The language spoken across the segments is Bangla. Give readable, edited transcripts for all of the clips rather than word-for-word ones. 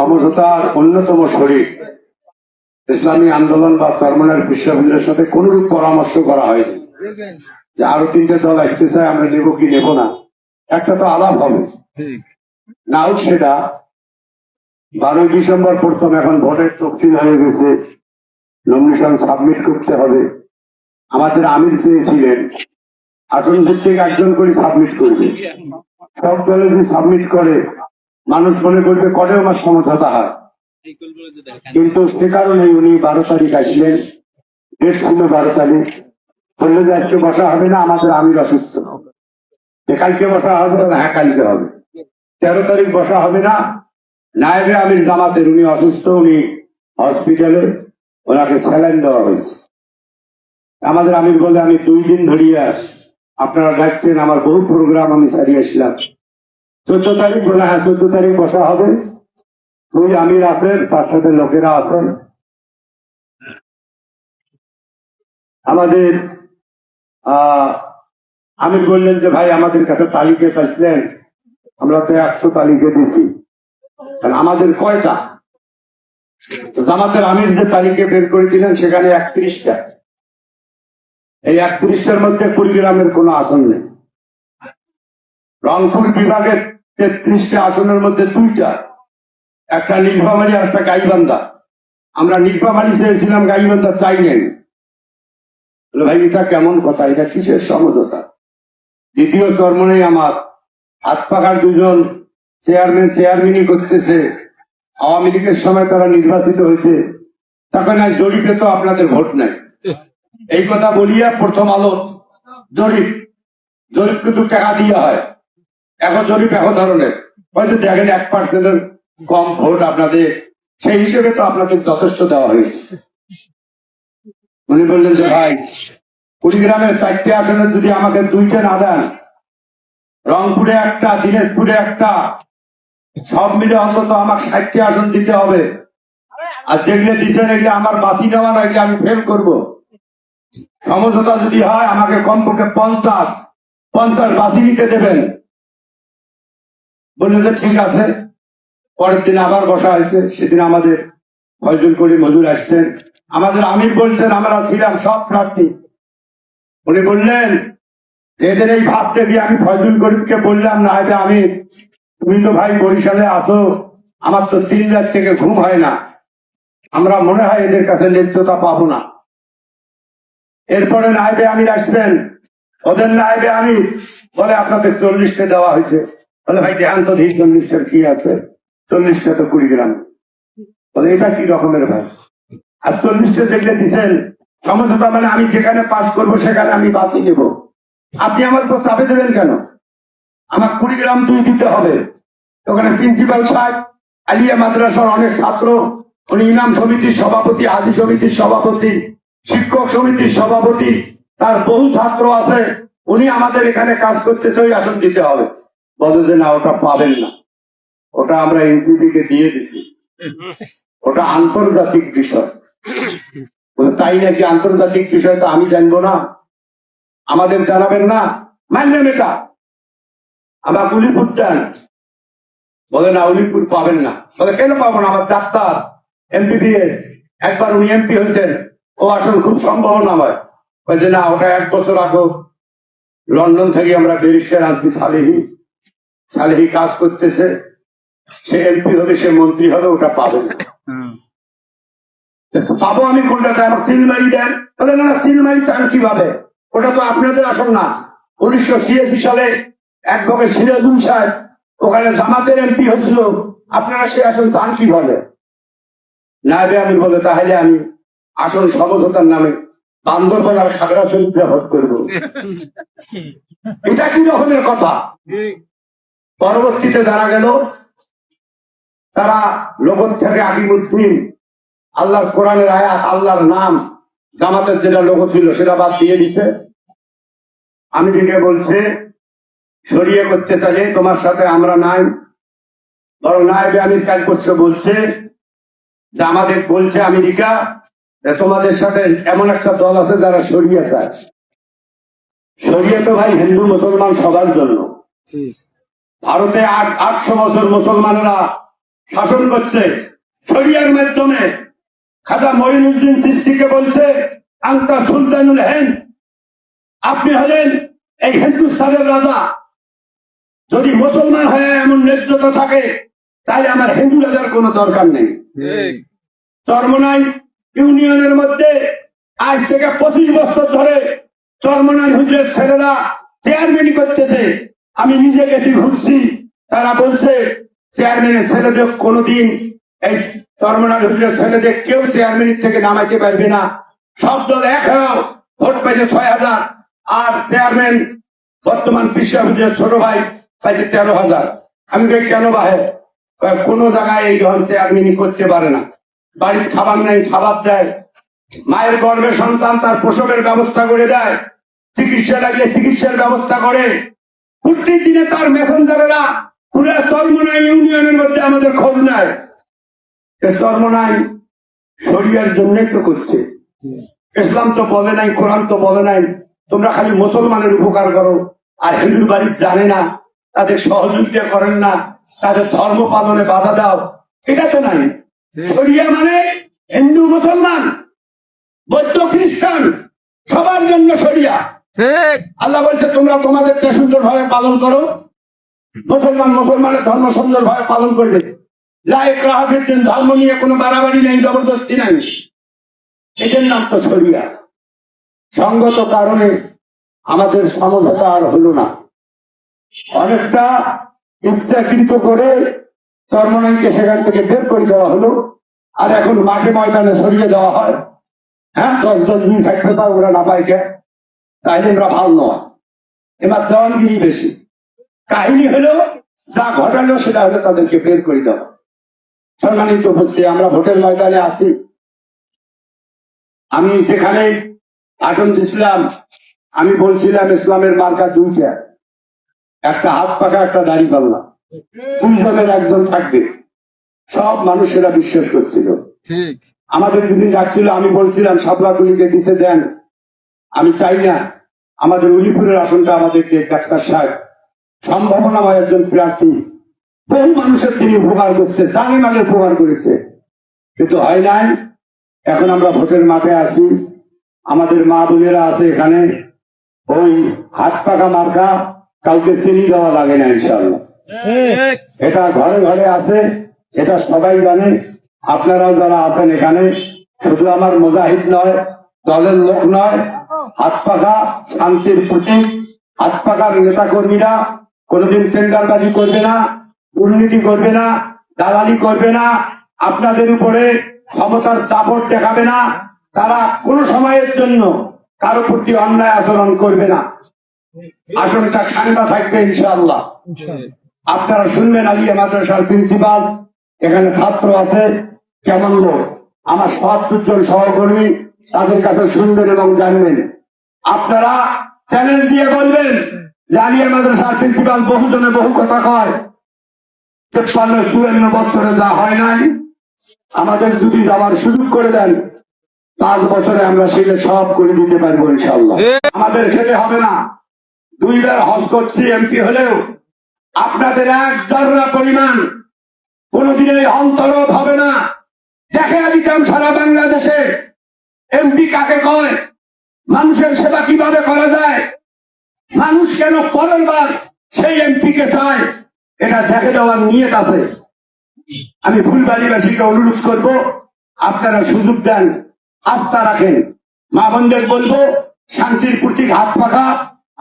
সমঝোতার অন্যতম শরীর ইসলামী আন্দোলন বা চরমনার বিশ্ববিদ্যালয়ের সাথে কোনরূপ পরামর্শ করা হয়নি যে আরো 3টে দল আসতে চায়, আমরা নেব কি নেব না। একটা তো আলাপ হবে না, সেটা 12 ডিসেম্বর প্রথম। এখন ভোটের তফসিল হয়ে গেছে, নমিনেশন সাবমিট করতে হবে। আমাদের আমির চেয়েছিলেন আসন ভিত্তিক একজন করে সাবমিট করবে। সব দলে যদি সাবমিট করে মানুষ মনে করবে করেও আমার সমঝোতা হয়, কিন্তু সে কারণে উনি 12 তারিখ আসলেন। ডেট ছিল 12 তারিখ, বললো যে আজকে বসা হবে না, আমাদের আমির অসুস্থ। কালকে বসা হবে? হ্যাঁ কালকে হবে। 13 তারিখ বসা হবে না, নায়েবে আমির জামাতের উনি অসুস্থ, উনি হসপিটালে, ওনাকে স্যালাইন দেওয়া হয়েছে। আমাদের আমির বলে আমি 2 দিন ধরিয়া আপনারা ডাকছেন, আমার বহু প্রোগ্রাম আমি সারিয়ে আসলাম। 14 তারিখ বলে হ্যাঁ 14 তারিখ বসা হবে। 2 আমির আছেন, তার সাথে লোকেরা আছেন। আমাদের আমির বললেন যে ভাই আমাদের কাছে তালিকা চাইছিলেন, আমরা তো 100 তালিকা দিছি, আমাদের কয়টা? জামাতের আমির যে তালিকা বের করে দিলেন সেখানে 31টা। এই 31টার মধ্যে কুড়িগ্রামের কোনো আসন নেই। রংপুর বিভাগের 33টা আসনের মধ্যে 2টা, একটা নীলফামারী আর একটা গাইবান্ধা। আমরা নীলফামারী চেয়েছিলাম, গাইবান্ধা চাই নাই। ভাই এটা কেমন কথা, এটা কিসের সমঝোতা? দ্বিতীয় চরমনে আমার হাত পাখার 2জন চেয়ারম্যানই করতেছে, আওয়ামী লীগের সময় তারা নির্বাচিত হয়েছে, তখন আর জরিপে তো আপনাদের ভোট নাই। এই কথা বলিয়া প্রথম আলো জরিপ কিন্তু টাকা দিয়ে হয়। এখন জরিপ এখন ধরনের হয়তো দেখেন 1% কম ভোট আপনাদের, সেই হিসেবে তো আপনাদের যথেষ্ট দেওয়া হয়েছে। উনি বললেন যে ভাই কুড়িগ্রামের 4টে আসনের যদি আমাকে 2টা না দেন, রংপুরে একটা, দিনাজপুরে একটা, সব মিলে অন্তত আমাকে 60টি আসন দিতে হবে। আর যেগুলো দিচ্ছেন এগুলো আমার বাঁচি নেওয়া না, এগুলো আমি ফেল করবো। সমঝোতা যদি হয় আমাকে কমপক্ষে 50 বাঁচি নিতে দেবেন। বললেন যে ঠিক আছে। পরের দিন আবার বসা হয়েছে, সেদিন আমাদের ফয়জুল করিম হুজুর আসছেন। আমাদের আমির বলছেন আমরা ছিলাম সব প্রার্থী। উনি বললেন যে এদের এই ভাব দেখি আমি ফয়জুল করিমকে বললাম, না এটা আমি, তুমি তো ভাই বরিশালে আসো, আমার তো 3 রাত থেকে ঘুম হয় না, আমরা মনে হয় এদের কাছে ন্যায্যতা পাবো না। এরপরে নায়েবে আমির আসছেন, ওদের নায়েবে আমির বলে আপনাদের 40টা দেওয়া হয়েছে। বলে ভাই ধ্যান তো ধীর, 40টার কি আছে, 40টা তো কুড়িগ্রাম। বলে এটা কি রকমের ভাই? আর 40টা যেগুলো দিচ্ছেন সমঝোতা মানে আমি যেখানে পাশ করব সেখানে আমি বাঁচি নেব, আপনি আমার উপর চাপে দেবেন কেন? আমার কুড়িগ্রাম 2 দিতে হবে। ওখানে প্রিন্সিপাল সাহেব, আলিয়া মাদ্রাসার অনেক ছাত্র, উনি ইমাম সমিতির সভাপতি, হাজি সমিতির সভাপতি, শিক্ষক সমিতির সভাপতি, তার বহু ছাত্র আছে, উনি আমাদের এখানে কাজ করতে চাই, আসন দিতে হবে। বলে যে না ওটা পাবেন না, ওটা আমরা এনসিপি কে দিয়ে দিছি, ওটা আন্তর্জাতিক বিষয়। তাই নাকি? আন্তর্জাতিক বিষয় তো আমি জানবো না, আমাদের জানাবেন না? মানলেন এটা? আমার উলিপুর দেন। বলে না উলিপুর পাবেন না। বলে কেন পাবো না? আমার ডাক্তার, MBBS, একবার উনি MP হয়েছেন, ও আসন খুব সম্ভাবনা হয়। বলছে না ওটা 1 বছর আগে লন্ডন থেকে আমরা ব্যারিস্টার আনছি, সালেহি কাজ করতেছে, সে MP হবে, সে মন্ত্রী হবে, ওটা পাবেন না। পাবো আমি কোনটাতে? আমার সিলমারি দেন। বলে না সিলমারি চান কিভাবে? ওটা তো আপনাদের আসন না। 1986 সালে অ্যাডভোকেট সিরাজুল সাহেব ওখানে জামাতের MP হচ্ছিল, আপনারা সে আসন চান কিভাবে? নায়েবে আমির বলে তাহলে আমি আসন সমঝোতার নামে বান্দরবান আর খাগড়াছড়িতে ভোট করবো। এটা কি রকমের কথা? পরবর্তীতে জানা গেল তারা লোগো থেকে আকিমুদ্দিন, আল্লাহর কোরআনের আয়াত, আল্লাহর নাম, জামাতের যেটা লোগো ছিল সেটা বাদ দিয়ে দিছে। আমেরিকা বলছে সরিয়ে করতে চাইলে তোমার সাথে আমরা নাই, বরং নায়েবে আমির কাজ করছে, বলছে যে আমাদের বলছে আমেরিকা তোমাদের সাথে এমন একটা দল আছে যারা সরিয়ে চায়। সরিয়ে তো ভাই হিন্দু মুসলমান সবার জন্য। ভারতে 800 বছর মুসলমানেরা শাসন করছে শরিয়ার মাধ্যমে। খাজা মঈনুদ্দিন চিশতিকে বলছে আনতা সুলতানুল হিন্দ, আপনি হলেন এই হিন্দুস্তানের রাজা। যদি মুসলমান হয়ে এমন ন্যায্যতা থাকে তাহলে আমার হিন্দু রাজার কোনো দরকার নেই। চরমনাই ইউনিয়নের মধ্যে আজ থেকে 25 বছর ধরে চরমনাই হুজুরের ছেলেরা চেয়ারম্যানই করতেছে। আমি নিজে গেছি, ঘুরছি, তারা বলছে চেয়ারম্যানের ছেলেদের কোনোদিন এই চরমনাই হুজুরের ছেলেদের কেউ চেয়ারম্যানের থেকে নামাইতে পারবে না। সব দল এক হয়েও ভোট পাইছে 6000, আর চেয়ারম্যান বর্তমান বিশ্ব হুজুরের ছোট ভাই পাইছে 13,000। আমি কই কেন বাহে? কোন জায়গায় এই ধরনের চেয়ারম্যানই করতে পারে না। বাড়িতে খাবার নাই, খাবার দেয়। মায়ের গর্ভে সন্তান তার প্রসবের ব্যবস্থা করে দেয়, চিকিৎসা লাগলে চিকিৎসার ব্যবস্থা করে। প্রতিদিনে তার মেসেঞ্জারেরা পুরো চরমনাই ইউনিয়নের মধ্যে আমাদের খোঁজ নেয়। চরমনাই শরিয়ার জন্যই তো করছে। ইসলাম তো বলে নাই, কোরআন তো বলে নাই তোমরা খালি মুসলমানের উপকার করো, আর হিন্দুর বাড়ি জানে না, তাদের সহযোগিতা করেন না, তাদের ধর্ম পালনে বাধা দাও। এটা তো নাই। শরিয়া মানে হিন্দু মুসলমান বৌদ্ধ খ্রিস্টান সবার জন্য শরিয়া। আল্লাহ বলছে তোমরা তোমাদেরটা সুন্দরভাবে পালন করো, মুসলমানের ধর্ম সুন্দরভাবে পালন করবে। লাইক রাহাফের জন্য ধর্ম নিয়ে কোনো বাড়াবাড়ি নেই, জবরদস্তি নাই। এটার নাম তো শরিয়া। সঙ্গত কারণে আমাদের সমঝোতা আর হলো না। অনেকটা ইচ্ছাকৃত করে চরমনাইকে সেখান থেকে বের করে দেওয়া হলো, আর এখন মাঠে ময়দানে সরিয়ে দেওয়া হয়। হ্যাঁ, 10 দিন থাকতে পারে, ওরা না পাই কে, তাইলে আমরা ভালো নয়। এবার দেওয়ানগিরি বেশি। কাহিনী হলো যা ঘটালো সেটা হলো তাদেরকে বের করে দেওয়া। সম্মানিত উপস্থিতি, আমরা ভোটের ময়দানে আছি। আমি যেখানে ভাষণ দিচ্ছিলাম আমি বলছিলাম ইসলামের মার্কা দুইটা, একটা হাত পাকা, একটা দাড়ি পাল্লা। দুইজনের একজন থাকবে। সব মানুষেরা বিশ্বাস করছিল। ঠিক আমাদের যেদিন ডাকছিল আমি বলছিলাম সাবলাগুলিকে দিতে দেন, আমি চাই না আমাদের উলিপুরের আসনটা আমাদেরকে। ডাক্তার সাহেব সম্ভাবনাময় একজন প্রার্থী, বহু মানুষের তিনি উপকার করছে, জানে মালে উপকার করেছে, কিন্তু হয় নাই। এখন আমরা ভোটের মাঠে আছি, আমাদের মা বোনেরা আছে এখানে। ওই হাত পাকা মার্কা কাউকে চিনি দেওয়া লাগে না ইনশাআল্লাহ। এটা ঘরে ঘরে আছে, এটা সবাই জানে। আপনারাও যারা আছেন এখানে, শুধু আমার মুজাহিদ নয়, দলের লোক নয়, হাত পাকা শান্তির প্রতীক। হাত পাকার নেতা কর্মীরা কোনোদিন টেন্ডারবাজি করবে না, দুর্নীতি করবে না, দালালি করবে না, আপনাদের উপরে ক্ষমতার দাপট দেখাবে না। তারা কোন সময়ের জন্য কারো প্রতি অন্যায় আচরণ করবে না। আসনটা ঠান্ডা থাকবে ইনশাআল্লাহ। আপনারা শুনবেন, আলিয়া মাদ্রাসার প্রিন্সিপাল, এখানে ছাত্র আছে, কেমন লোক, আমার ৭৭ জন সহকর্মী, তাদের কাছে শুনবেন এবং জানবেন। আপনারা চ্যানেল দিয়ে বলবেন যে আলিয়া মাদ্রাসার প্রিন্সিপাল বহুজনে বহু কথা কয়, 53-54 বছরে যা হয় নাই, আমাদের যদি যাওয়ার সুযোগ করে দেন 5 বছরে আমরা সেটা সব করে দিতে পারবো ইনশাআল্লাহ। আমাদের খেতে হবে না। 2 বার হজ করছি এমপি হলেও আপনাদের 1 জর্রা পরিমাণ কোনদিনই অন্তরোধ হবে না। দেখে দিতাম সারা বাংলাদেশে এমপি কাকে কয়, মানুষের সেবা কিভাবে করা যায়, মানুষ কেন পরের বার সেই এমপি কে চায়, এটা দেখে দেওয়ার নিয়ত আছে। আমি ফুলবাড়িবাসীকে অনুরোধ করব, আপনারা সুযোগ দেন, আস্থা রাখেন। মা বোনদের বলবো শান্তির প্রতীক হাত পাকা,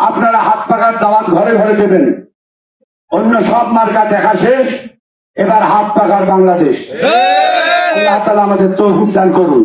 আপনারা হাত পাকার দাওয়াত ঘরে ঘরে দেবেন। অন্য সব মার্কা দেখা শেষ, এবার হাত পাকার বাংলাদেশ। আল্লাহ তাআলা আমাদের তৌফিক দান করুন।